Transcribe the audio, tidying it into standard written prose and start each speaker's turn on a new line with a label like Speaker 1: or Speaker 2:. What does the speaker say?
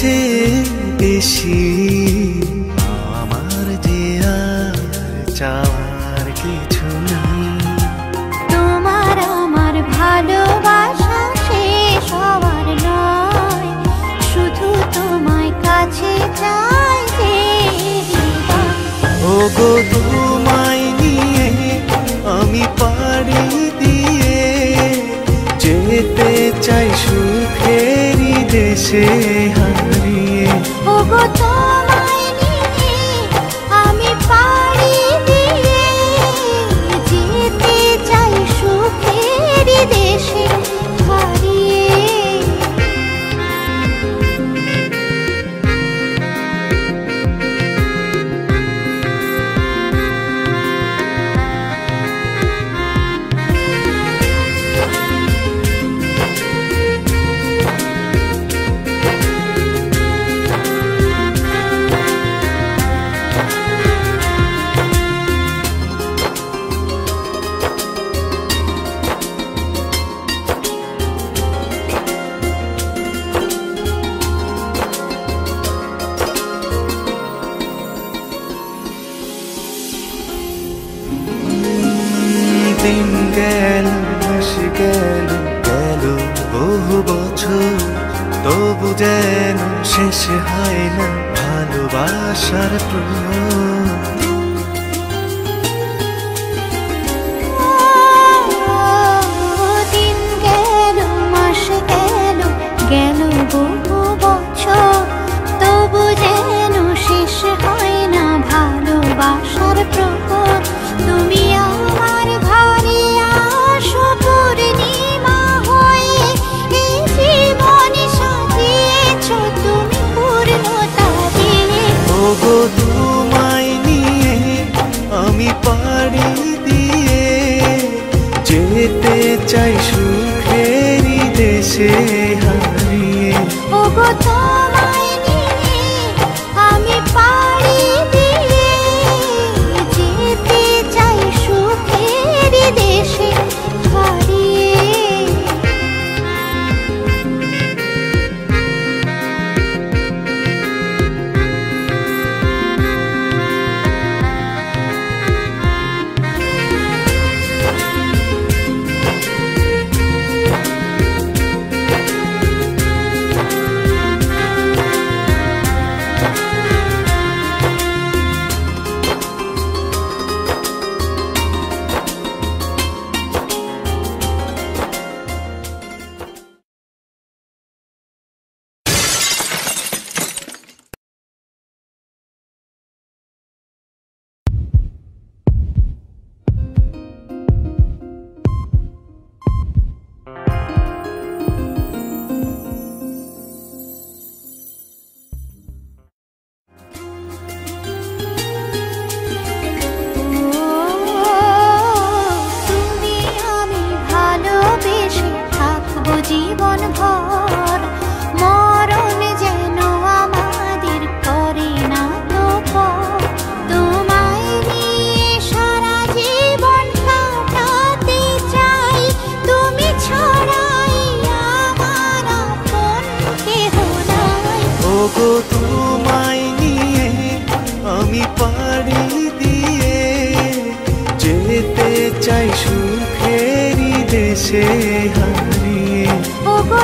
Speaker 1: চেয়ে বেশি আমার যে আর চাওয়ার কিছু নেই।
Speaker 2: তোমার আমার ভালোবাসা শেষ হওয়ার নয়, শুধু তোমায় কাছে চাই যে হৃদয়।
Speaker 1: ওগো তোমায় নিয়ে আমি পাড়ি দিয়ে যেতে চাই সুখেরই দেশে হারিয়ে।
Speaker 2: ওগো তোমায় নিয়ে আমি পাড়ি দিয়ে যেতে চাই সুখেরই দেশে হারিয়ে।
Speaker 1: দিন গেল মাস গেল গেল বহু বছর, তবু যেন শেষ হয় না ভালোবাসার প্রহর।
Speaker 2: দিন গেল মাস গেল গেল বহু বছর, তবু যেন শেষ হয় না ভালোবাসার প্রহর। তুমি আমার ঘরে আসো পূর্ণিমা হয়ে, এই জীবন সাজিয়েছ তুমি পূর্ণতা দিয়ে।
Speaker 1: ওগো তোমায় নিয়ে আমি পাড়ি দিয়ে যেতে চাই সুখেরই দেশে হারিয়ে।
Speaker 2: ওগো তোমায় নিয়ে আমি পাড়ি দিয়ে যেতে চাই সুখেরই দেশে হারিয়ে। তুমি আমি ভালোবেসে থাকবো জীবন ভর, মরণ যেন আমাদের করে না তো পর। তোমায় নিয়ে সারা জীবন কাটাতে চাই, তুমি ছাড়াই আমার আপন কেহ নাই।
Speaker 1: ওগো তোমায় নিয়ে আমি পাড়ি দিয়ে যেতে চাই সুখেরই দেশে হারিয়ে।
Speaker 2: ওগো